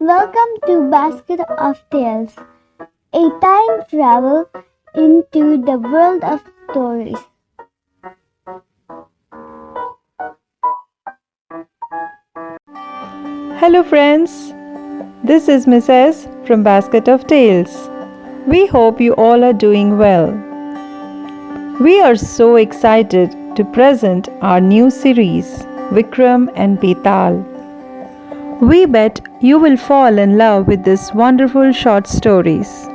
Welcome to Basket of Tales, a time travel into the world of stories. Hello friends, this is Mrs. from Basket of Tales. We hope you all are doing well. We are so excited to present our new series, Vikram and Bethaal. We bet you will fall in love with these wonderful short stories.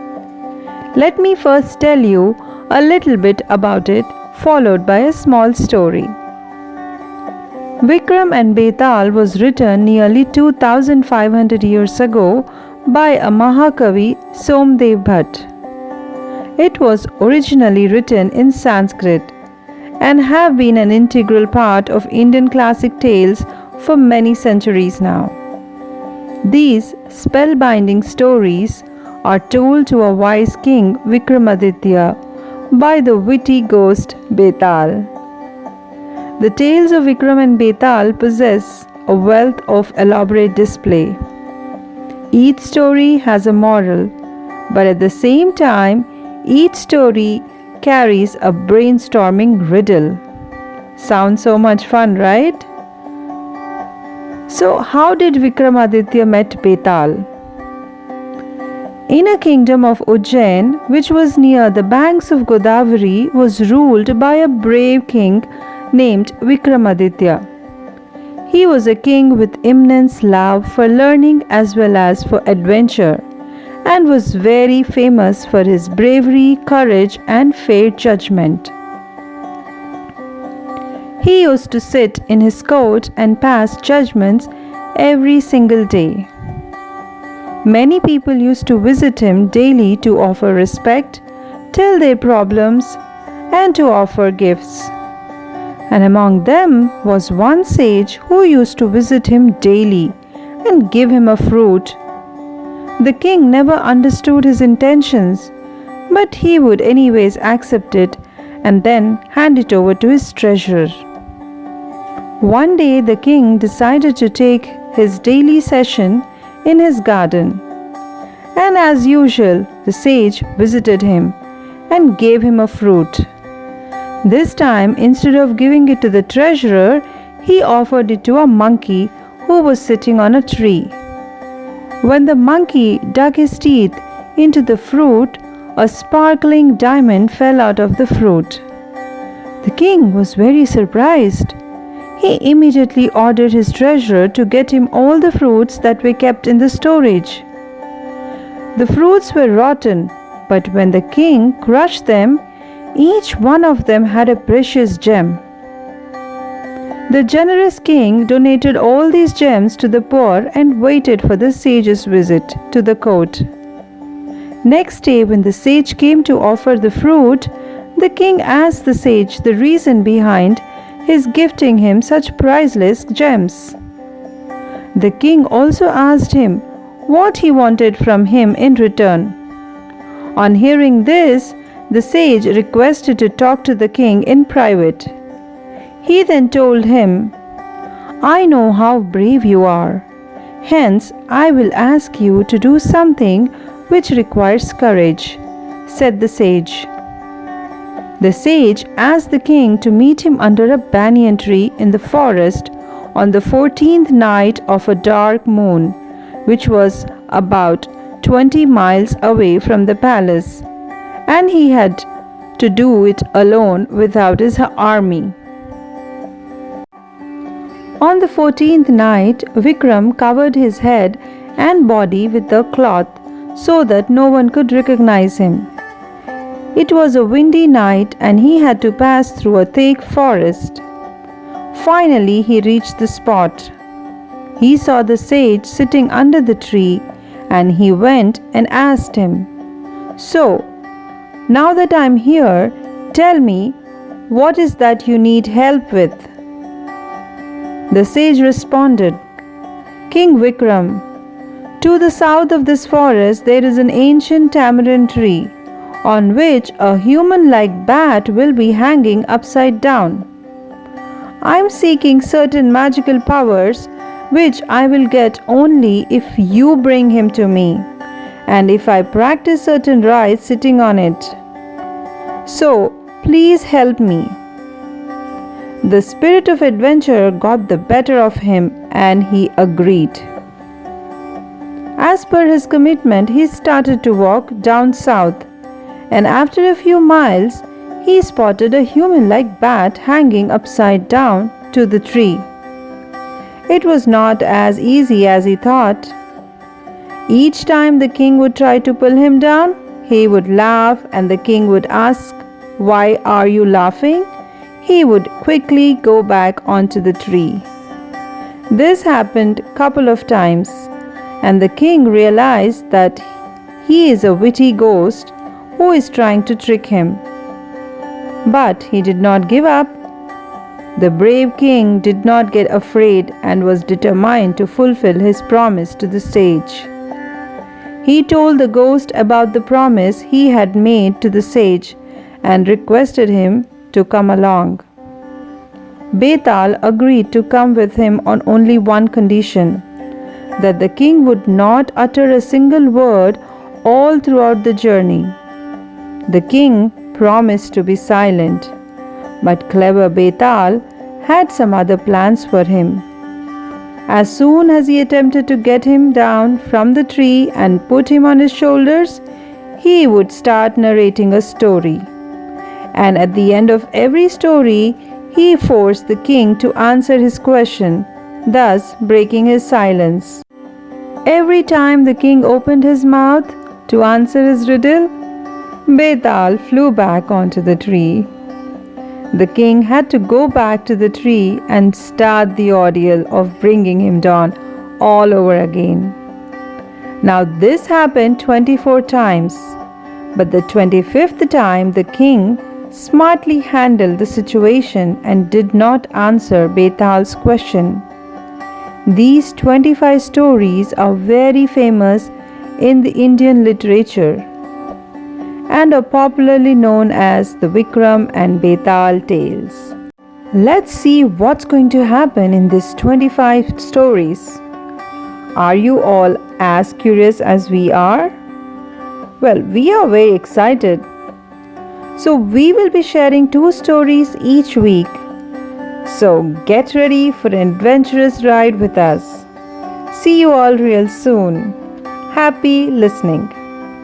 Let me first tell you a little bit about it, followed by a small story. Vikram and Bethaal was written nearly 2500 years ago by a Mahakavi Somdev Bhatt. It was originally written in Sanskrit and have been an integral part of Indian classic tales for many centuries now. These spellbinding stories are told to a wise king Vikramaditya by the witty ghost Bethaal. The tales of Vikram and Bethaal possess a wealth of elaborate display. Each story has a moral, but at the same time, each story carries a brainstorming riddle. Sounds so much fun, right? So, how did Vikramaditya met Bethaal? In a kingdom of Ujjain, which was near the banks of Godavari, was ruled by a brave king named Vikramaditya. He was a king with immense love for learning as well as for adventure, and was very famous for his bravery, courage, and fair judgment. He used to sit in his court and pass judgments every single day. Many people used to visit him daily to offer respect, tell their problems, and to offer gifts. And among them was one sage who used to visit him daily and give him a fruit. The king never understood his intentions, but he would anyways accept it and then hand it over to his treasurer. One day the king decided to take his daily session in his garden, and as usual the sage visited him and gave him a fruit. This time, instead of giving it to the treasurer, he offered it to a monkey who was sitting on a tree. When the monkey dug his teeth into the fruit, a sparkling diamond fell out of the fruit. The king was very surprised. He immediately ordered his treasurer to get him all the fruits that were kept in the storage. The fruits were rotten, but when the king crushed them, each one of them had a precious gem. The generous king donated all these gems to the poor and waited for the sage's visit to the court. Next day, when the sage came to offer the fruit, the king asked the sage the reason behind his gifting him such priceless gems. The king also asked him what he wanted from him in return. On hearing this, the sage requested to talk to the king in private. He then told him, "I know how brave you are. Hence, I will ask you to do something which requires courage," said the sage. The sage asked the king to meet him under a banyan tree in the forest on the 14th night of a dark moon, which was about 20 miles away from the palace, and he had to do it alone without his army. On the 14th night, Vikram covered his head and body with a cloth so that no one could recognize him. It was a windy night and he had to pass through a thick forest. Finally, he reached the spot. He saw the sage sitting under the tree and he went and asked him, "So, now that I'm here, tell me, what is that you need help with?" The sage responded, "King Vikram, to the south of this forest there is an ancient tamarind tree on which a human-like bat will be hanging upside down. I'm seeking certain magical powers which I will get only if you bring him to me, and if I practice certain rites sitting on it. So, please help me." The spirit of adventure got the better of him and he agreed. As per his commitment, he started to walk down south, and after a few miles, he spotted a human-like bat hanging upside down to the tree. It was not as easy as he thought. Each time the king would try to pull him down, he would laugh, and the king would ask, "Why are you laughing?" He would quickly go back onto the tree. This happened a couple of times, and the king realized that he is a witty ghost who is trying to trick him. But he did not give up. The brave king did not get afraid and was determined to fulfill his promise to the sage. He told the ghost about the promise he had made to the sage and requested him to come along. Bethaal agreed to come with him on only one condition, that the king would not utter a single word all throughout the journey. The king promised to be silent, but clever Bethaal had some other plans for him. As soon as he attempted to get him down from the tree and put him on his shoulders, he would start narrating a story. And at the end of every story, he forced the king to answer his question, thus breaking his silence. Every time the king opened his mouth to answer his riddle, Bethaal flew back onto the tree. The king had to go back to the tree and start the ordeal of bringing him down all over again. Now this happened 24 times, but the 25th time the king smartly handled the situation and did not answer Bethaal's question. These 25 stories are very famous in the Indian literature and are popularly known as the Vikram and Bethaal tales. Let's see what's going to happen in these 25 stories. Are you all as curious as we are? Well, we are very excited. So we will be sharing 2 stories each week. So get ready for an adventurous ride with us. See you all real soon. Happy listening.